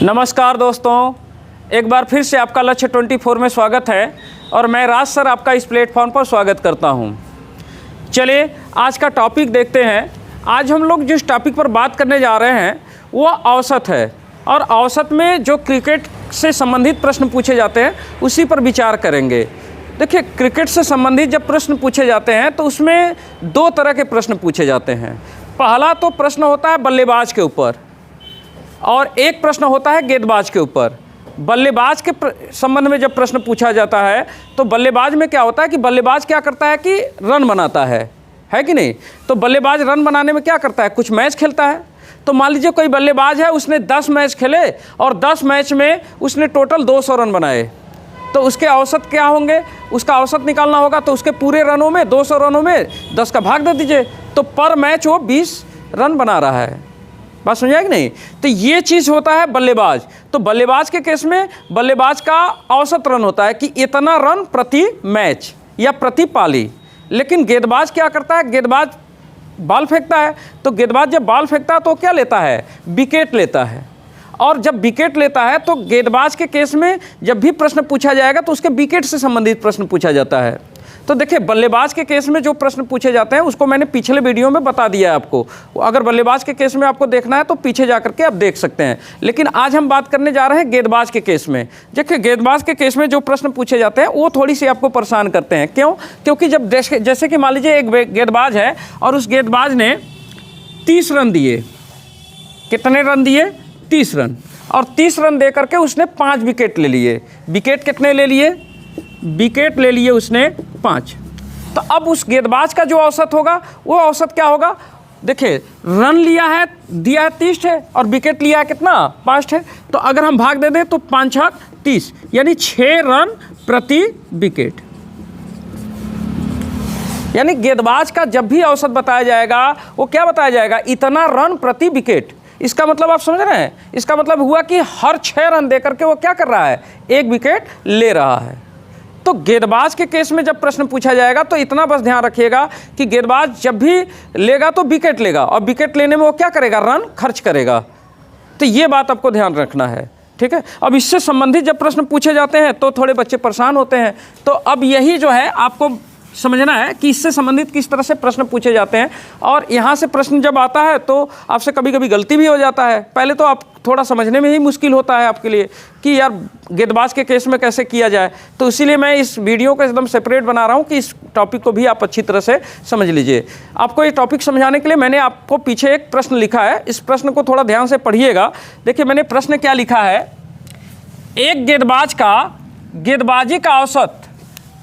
नमस्कार दोस्तों, एक बार फिर से आपका लक्ष्य 24 में स्वागत है और मैं राज सर आपका इस प्लेटफॉर्म पर स्वागत करता हूं। चलिए आज का टॉपिक देखते हैं। आज हम लोग जिस टॉपिक पर बात करने जा रहे हैं वो औसत है और औसत में जो क्रिकेट से संबंधित प्रश्न पूछे जाते हैं उसी पर विचार करेंगे। देखिए, क्रिकेट से संबंधित जब प्रश्न पूछे जाते हैं तो उसमें दो तरह के प्रश्न पूछे जाते हैं। पहला तो प्रश्न होता है बल्लेबाज के ऊपर और एक प्रश्न होता है गेंदबाज के ऊपर। बल्लेबाज के संबंध में जब प्रश्न पूछा जाता है तो बल्लेबाज में क्या होता है कि बल्लेबाज क्या करता है कि रन बनाता है कि नहीं। तो बल्लेबाज रन बनाने में क्या करता है, कुछ मैच खेलता है। तो मान लीजिए कोई बल्लेबाज है, उसने 10 मैच खेले और 10 मैच में उसने टोटल 200 रन बनाए, तो उसके औसत क्या होंगे, उसका औसत निकालना होगा। तो उसके पूरे रनों में 200 रनों में 10 का भाग दे दीजिए, तो पर मैच वो 20 रन बना रहा है। बात समझाया कि नहीं। तो ये चीज़ होता है बल्लेबाज। तो बल्लेबाज के केस में बल्लेबाज का औसत रन होता है कि इतना रन प्रति मैच या प्रति पाली। लेकिन गेंदबाज क्या करता है, गेंदबाज बॉल फेंकता है। तो गेंदबाज जब बॉल फेंकता है तो क्या लेता है, विकेट लेता है। और जब विकेट लेता है तो गेंदबाज के केस में जब भी प्रश्न पूछा जाएगा तो उसके विकेट से संबंधित प्रश्न पूछा जाता है। तो देखिए, बल्लेबाज के केस में जो प्रश्न पूछे जाते हैं उसको मैंने पिछले वीडियो में बता दिया है आपको। अगर बल्लेबाज के केस में आपको देखना है तो पीछे जा करके आप देख सकते हैं। लेकिन आज हम बात करने जा रहे हैं गेंदबाज के केस में। देखिए, गेंदबाज के केस में जो प्रश्न पूछे जाते हैं वो थोड़ी सी आपको परेशान करते हैं। क्यों? क्योंकि जब जैसे कि मान लीजिए एक गेंदबाज है और उस गेंदबाज ने 30 रन दिए। कितने रन दिए? 30 रन। और 30 रन दे करके उसने 5 विकेट ले लिए। विकेट कितने ले लिए? विकेट ले लिए उसने 5। तो अब उस गेंदबाज का जो औसत होगा वो औसत क्या होगा? देखिए, रन लिया है, दिया है 30 है और विकेट लिया है कितना? 5 है। तो अगर हम भाग दे दें तो 5 छक 30, यानी 6 रन प्रति विकेट। यानी गेंदबाज का जब भी औसत बताया जाएगा वो क्या बताया जाएगा? इतना रन प्रति विकेट। इसका मतलब आप समझ रहे हैं? इसका मतलब हुआ कि हर 6 रन दे करके वो क्या कर रहा है? एक विकेट ले रहा है। तो गेंदबाज के केस में जब प्रश्न पूछा जाएगा तो इतना बस ध्यान रखिएगा कि गेंदबाज जब भी लेगा तो विकेट लेगा और विकेट लेने में वो क्या करेगा? रन खर्च करेगा। तो ये बात आपको ध्यान रखना है, ठीक है। अब इससे संबंधित जब प्रश्न पूछे जाते हैं तो थोड़े बच्चे परेशान होते हैं। तो अब यही जो है आपको समझना है कि इससे संबंधित किस तरह से प्रश्न पूछे जाते हैं। और यहाँ से प्रश्न जब आता है तो आपसे कभी कभी गलती भी हो जाता है। पहले तो आप थोड़ा समझने में ही मुश्किल होता है आपके लिए कि यार गेंदबाज के केस में कैसे किया जाए। तो इसीलिए मैं इस वीडियो को एकदम सेपरेट बना रहा हूँ कि इस टॉपिक को भी आप अच्छी तरह से समझ लीजिए। आपको ये टॉपिक समझाने के लिए मैंने आपको पीछे एक प्रश्न लिखा है। इस प्रश्न को थोड़ा ध्यान से पढ़िएगा। देखिए, मैंने प्रश्न क्या लिखा है। एक गेंदबाज का गेंदबाजी का औसत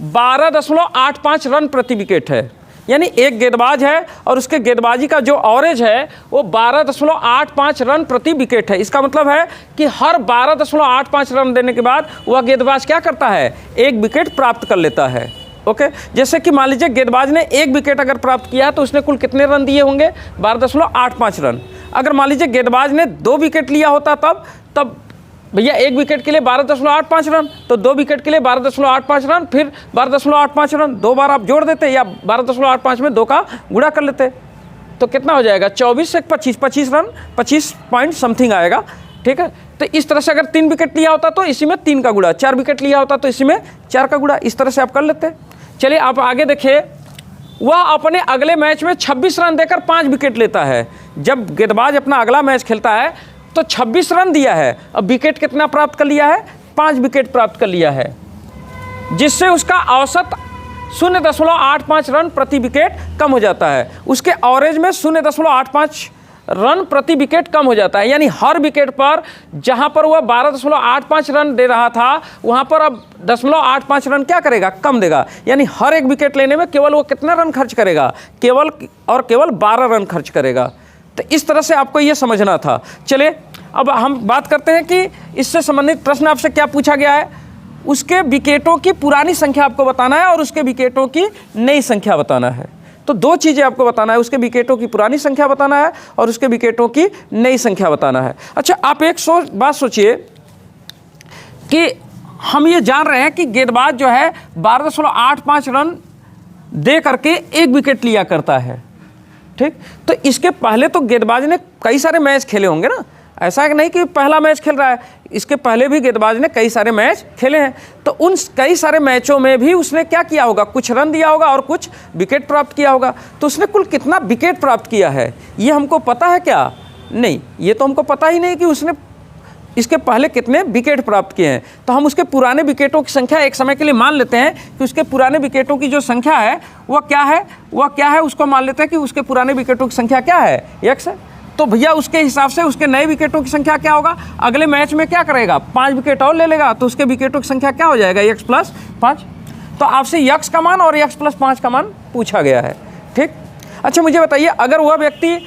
12.85 रन प्रति विकेट है। यानी एक गेंदबाज है और उसके गेंदबाजी का जो एवरेज है वो 12.85 रन प्रति विकेट है। इसका मतलब है कि हर 12.85 रन देने के बाद वह गेंदबाज क्या करता है? एक विकेट प्राप्त कर लेता है। ओके, जैसे कि मान लीजिए गेंदबाज ने एक विकेट अगर प्राप्त किया तो उसने कुल कितने रन दिए होंगे? 12.85 रन। अगर मान लीजिए गेंदबाज ने 2 विकेट लिया होता तब भैया एक विकेट के लिए 12.85 रन, तो 2 विकेट के लिए 12.85 रन, फिर 12.85 रन 2 बार आप जोड़ देते या 12.85 में 2 का गुणा कर लेते तो कितना हो जाएगा? 24 से 25 रन, 25 पॉइंट समथिंग आएगा, ठीक है। तो इस तरह से अगर 3 विकेट लिया होता तो इसी में 3 का गुणा, 4 विकेट लिया होता तो इसी में 4 का गुणा, इस तरह से आप कर लेते। चलिए आप आगे देखिए। वह अपने अगले मैच में 26 रन देकर 5 विकेट लेता है। जब गेंदबाज अपना अगला मैच खेलता है तो 26 रन दिया है, अब विकेट कितना प्राप्त कर लिया है? 5 विकेट प्राप्त कर लिया है, जिससे उसका औसत 0.85 रन प्रति विकेट कम हो जाता है। उसके एवरेज में 0.85 रन प्रति विकेट कम हो जाता है। यानी हर विकेट पर जहां पर वह 12.85 रन दे रहा था वहां पर अब 0.85 रन क्या करेगा? कम देगा। यानी हर एक विकेट लेने में केवल वो कितना रन खर्च करेगा? केवल और केवल 12 रन खर्च करेगा। तो इस तरह से आपको ये समझना था। चलिए अब हम बात करते हैं कि इससे संबंधित प्रश्न आपसे क्या पूछा गया है। उसके विकेटों की पुरानी संख्या आपको बताना है और उसके विकेटों की नई संख्या बताना है। तो 2 चीज़ें आपको बताना है, उसके विकेटों की पुरानी संख्या बताना है और उसके विकेटों की नई संख्या बताना है। अच्छा, आप एक बात सोचिए कि हम ये जान रहे हैं कि गेंदबाज जो है 12.85 रन दे करके एक विकेट लिया करता है, ठीक। तो इसके पहले तो गेंदबाज ने कई सारे मैच खेले होंगे ना, ऐसा नहीं कि पहला मैच खेल रहा है, इसके पहले भी गेंदबाज ने कई सारे मैच खेले हैं। तो उन कई सारे मैचों में भी उसने क्या किया होगा, कुछ रन दिया होगा और कुछ विकेट प्राप्त किया होगा। तो उसने कुल कितना विकेट प्राप्त किया है ये हमको पता है क्या? नहीं, ये तो हमको पता ही नहीं कि उसने इसके पहले कितने विकेट प्राप्त किए हैं। तो हम उसके पुराने विकेटों की संख्या एक समय के लिए मान लेते हैं कि उसके पुराने विकेटों की जो संख्या है वह क्या है, उसको मान लेते हैं कि उसके पुराने विकेटों की संख्या क्या है, x है। तो भैया उसके हिसाब से उसके नए विकेटों की संख्या क्या होगा, अगले मैच में क्या करेगा, 5 विकेट और ले लेगा, तो उसके विकेटों की संख्या क्या हो जाएगा, x + 5। तो आपसे x का मान और x + 5 का मान पूछा गया है। ठीक, अच्छा मुझे बताइए, अगर वह व्यक्ति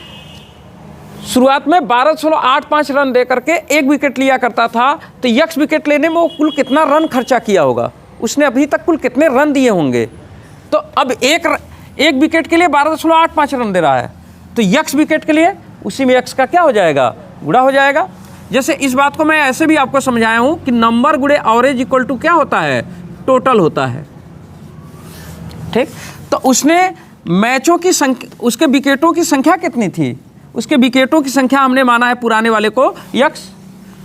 शुरुआत में 12.85 रन दे करके 1 विकेट लिया करता था, तो x विकेट लेने में वो कुल कितना रन खर्चा किया होगा, उसने अभी तक कुल कितने रन दिए होंगे। तो अब एक विकेट के लिए 12.85 रन दे रहा है, तो x विकेट के लिए उसी में x का क्या हो जाएगा, गुणा हो जाएगा। जैसे इस बात को मैं ऐसे भी आपको समझाया हूँ कि नंबर गुणे एवरेज इक्वल टू क्या होता है, टोटल होता है। ठीक, तो उसने मैचों की संख्या, उसके विकेटों की संख्या कितनी थी, उसके विकेटों की संख्या हमने माना है पुराने वाले को x,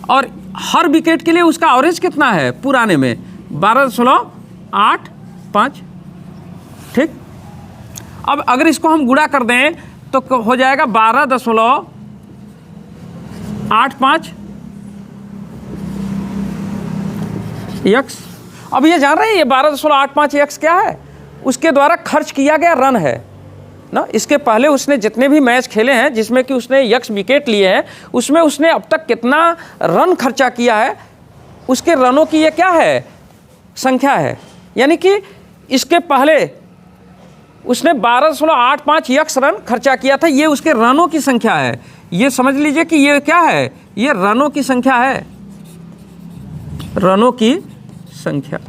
और हर विकेट के लिए उसका एवरेज कितना है पुराने में 12.85। ठीक, अब अगर इसको हम गुणा कर दें तो हो जाएगा 12.85 x। अब ये जान रहे हैं ये 12.85 x क्या है, उसके द्वारा खर्च किया गया रन है ना। इसके पहले उसने जितने भी मैच खेले हैं जिसमें कि उसने x विकेट लिए हैं, उसमें उसने अब तक कितना रन खर्चा किया है, उसके रनों की ये क्या है, संख्या है। यानी कि इसके पहले उसने 12.85 x रन खर्चा किया था, ये उसके रनों की संख्या है। ये समझ लीजिए कि ये क्या है, ये रनों की संख्या है, रनों की संख्या।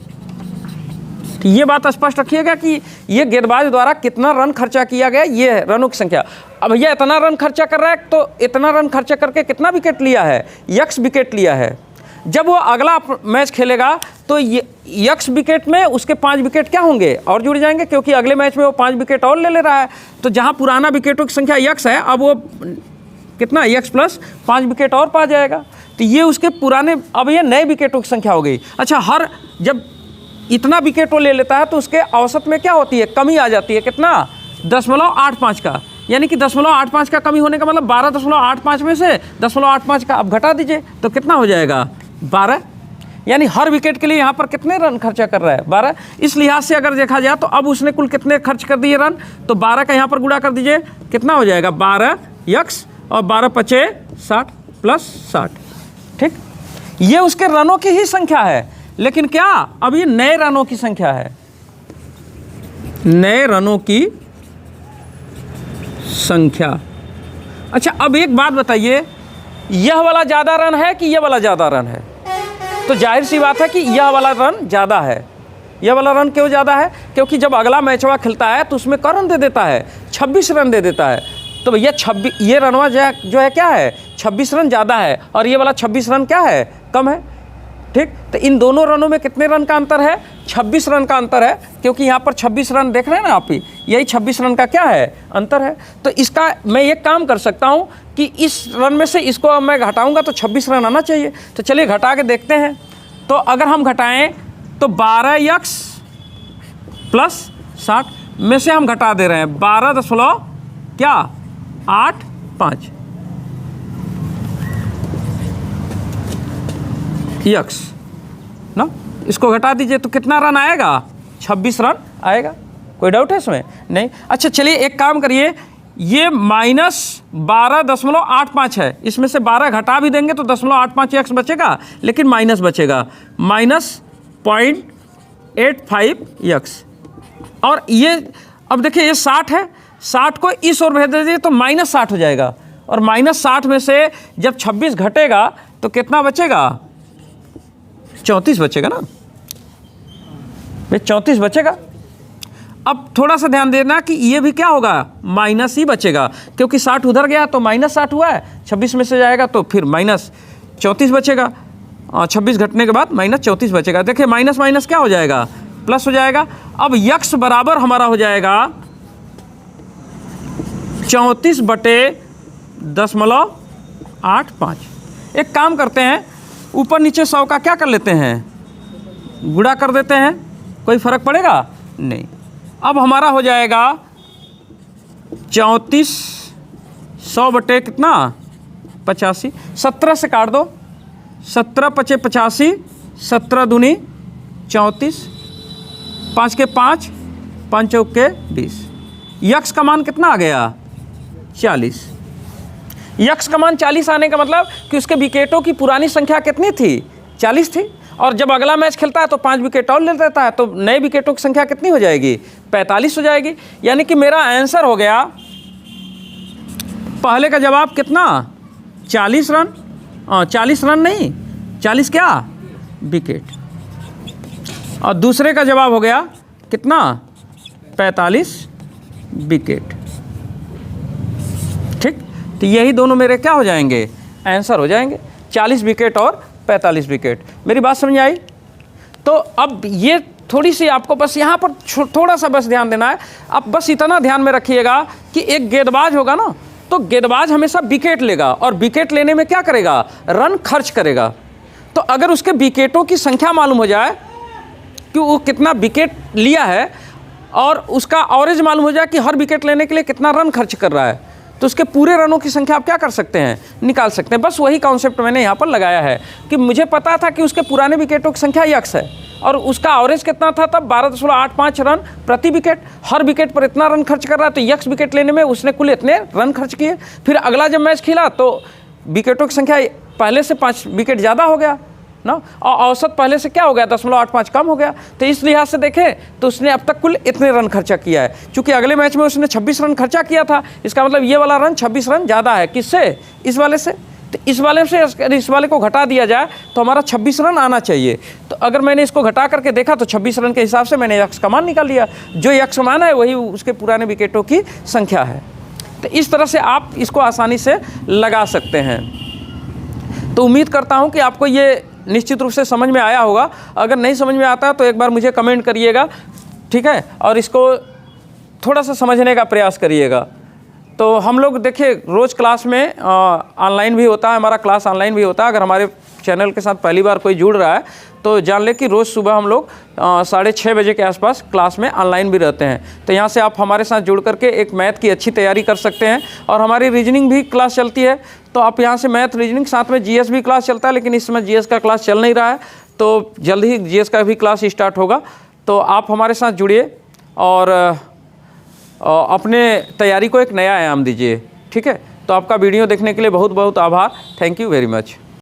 ये बात स्पष्ट रखिएगा कि ये गेंदबाज द्वारा कितना रन खर्चा किया गया, ये है रनों की संख्या। अब भैया इतना रन खर्चा कर रहा है, तो इतना रन खर्चा करके कितना विकेट लिया है, x विकेट लिया है। जब वो अगला मैच खेलेगा तो ये x विकेट में उसके 5 विकेट क्या होंगे, और जुड़ जाएंगे, क्योंकि अगले मैच में वो 5 विकेट और ले रहा है। तो जहाँ पुराना विकेटों की संख्या x है, अब वो कितना x + 5 विकेट और पा जाएगा। तो ये उसके पुराने, अब ये नए विकेटों की संख्या हो गई। अच्छा, हर जब इतना विकेट वो ले लेता है तो उसके औसत में क्या होती है, कमी आ जाती है, कितना 0.85 का। यानी कि 0.85 का कमी होने का मतलब 12.85 में से 0.85 का अब घटा दीजिए तो कितना हो जाएगा, 12। यानी हर विकेट के लिए यहाँ पर कितने रन खर्चा कर रहा है, 12। इस लिहाज से अगर देखा जाए तो अब उसने कुल कितने खर्च कर दिए रन, तो 12 का यहाँ पर गुणा कर दीजिए, कितना हो जाएगा 12x, और 12 × 5 = 60 + 60। ठीक, ये उसके रनों की ही संख्या है, लेकिन क्या अब ये नए रनों की संख्या है, नए रनों की संख्या। अच्छा, अब एक बात बताइए, यह वाला ज़्यादा रन है कि यह वाला ज़्यादा रन है? तो जाहिर सी बात है कि यह वाला रन ज़्यादा है। यह वाला रन क्यों ज़्यादा है, क्योंकि जब अगला मैचवा खेलता है तो उसमें क्या रन दे देता है, 26 रन दे देता है। तो भैया 26, ये रनवा जो है क्या है, 26 रन ज़्यादा है, और ये वाला 26 रन क्या है, कम है। ठीक, तो इन दोनों रनों में कितने रन का अंतर है, 26 रन का अंतर है, क्योंकि यहाँ पर 26 रन देख रहे हैं ना आप ही, यही 26 रन का क्या है, अंतर है। तो इसका मैं एक काम कर सकता हूँ कि इस रन में से इसको मैं घटाऊंगा तो 26 रन आना चाहिए। तो चलिए घटा के देखते हैं। तो अगर हम घटाएं तो 12x + 60 में से हम घटा दे रहे हैं 12.85 x ना, इसको घटा दीजिए तो कितना रन आएगा, 26 रन आएगा। कोई डाउट है इसमें? नहीं। अच्छा चलिए एक काम करिए, ये -12.85 है, इसमें से 12 घटा भी देंगे तो 0.85 x बचेगा, लेकिन माइनस बचेगा, -0.85 x। और ये अब देखिए ये 60 है, 60 को इस ओर भेज दीजिए तो -60 हो जाएगा, और -60 में से जब 26 घटेगा तो कितना बचेगा, 34 बचेगा ना भाई, 34 बचेगा। अब थोड़ा सा ध्यान देना कि ये भी क्या होगा, माइनस ही बचेगा, क्योंकि 60 उधर गया तो -60 हुआ है, 26 में से जाएगा तो फिर -34 बचेगा, और 26 घटने के बाद -34 बचेगा। देखिए माइनस माइनस क्या हो जाएगा, प्लस हो जाएगा। अब x बराबर हमारा हो जाएगा 34/0.85। एक काम करते हैं, ऊपर नीचे 100 का क्या कर लेते हैं, गुणा कर देते हैं, कोई फ़र्क पड़ेगा नहीं। अब हमारा हो जाएगा 34 100 बटे कितना 85, 17 से काट दो, 17 पचे 85, 17 दूनी 34, 5 के 5, 5 चौक के 20। यक्स का मान कितना आ गया 40। यक्स का मान 40 आने का मतलब कि उसके विकेटों की पुरानी संख्या कितनी थी 40 थी, और जब अगला मैच खेलता है तो 5 विकेट और ले लेता है, तो नए विकेटों की संख्या कितनी हो जाएगी 45 हो जाएगी। यानी कि मेरा आंसर हो गया, पहले का जवाब कितना 40 रन, 40 रन नहीं 40 क्या विकेट, और दूसरे का जवाब हो गया कितना 45 विकेट। ठीक, तो यही दोनों मेरे क्या हो जाएंगे आंसर हो जाएंगे, 40 विकेट और 45 विकेट। मेरी बात समझ आई? तो अब ये थोड़ी सी आपको बस यहाँ पर थोड़ा सा बस ध्यान देना है। अब बस इतना ध्यान में रखिएगा कि एक गेंदबाज होगा ना, तो गेंदबाज हमेशा विकेट लेगा, और विकेट लेने में क्या करेगा रन खर्च करेगा। तो अगर उसके विकेटों की संख्या मालूम हो जाए कि वो कितना विकेट लिया है, और उसका एवरेज मालूम हो जाए कि हर विकेट लेने के लिए कितना रन खर्च कर रहा है, तो उसके पूरे रनों की संख्या आप क्या कर सकते हैं निकाल सकते हैं। बस वही कॉन्सेप्ट मैंने यहाँ पर लगाया है कि मुझे पता था कि उसके पुराने विकेटों की संख्या यक्स है, और उसका एवरेज कितना था तब 12.85 रन प्रति विकेट, हर विकेट पर इतना रन खर्च कर रहा है, तो यक्स विकेट लेने में उसने कुल इतने रन खर्च किए। फिर अगला जब मैच खेला तो विकेटों की संख्या पहले से 5 विकेट ज़्यादा हो गया ना, और औसत पहले से क्या हो गया 0.85 कम हो गया। तो इस लिहाज से देखें तो उसने अब तक कुल इतने रन खर्चा किया है। चूंकि अगले मैच में उसने 26 रन खर्चा किया था, इसका मतलब ये वाला रन 26 रन ज़्यादा है किससे, इस वाले से। तो इस वाले से इस वाले को घटा दिया जाए तो हमारा 26 रन आना चाहिए। तो अगर मैंने इसको घटा करके देखा तो 26 रन के हिसाब से मैंने यक्स का मान निकाल लिया, जो यक्स मान है वही उसके पुराने विकेटों की संख्या है। तो इस तरह से आप इसको आसानी से लगा सकते हैं। तो उम्मीद करता हूँ कि आपको ये निश्चित रूप से समझ में आया होगा। अगर नहीं समझ में आता तो एक बार मुझे कमेंट करिएगा, ठीक है, और इसको थोड़ा सा समझने का प्रयास करिएगा। तो हम लोग देखिए रोज़ क्लास में ऑनलाइन भी होता है, हमारा क्लास ऑनलाइन भी होता है। अगर हमारे चैनल के साथ पहली बार कोई जुड़ रहा है तो जान ले कि रोज़ सुबह हम लोग 6:30 बजे के आसपास क्लास में ऑनलाइन भी रहते हैं। तो यहाँ से आप हमारे साथ जुड़ करके एक मैथ की अच्छी तैयारी कर सकते हैं, और हमारी रीजनिंग भी क्लास चलती है। तो आप यहाँ से मैथ रीजनिंग, साथ में जीएस भी क्लास चलता है, लेकिन इस समय जीएस का क्लास चल नहीं रहा है, तो जल्द ही जीएस का भी क्लास स्टार्ट होगा। तो आप हमारे साथ जुड़िए और अपने तैयारी को एक नया आयाम दीजिए, ठीक है। तो आपका वीडियो देखने के लिए बहुत बहुत आभार। Thank you very much.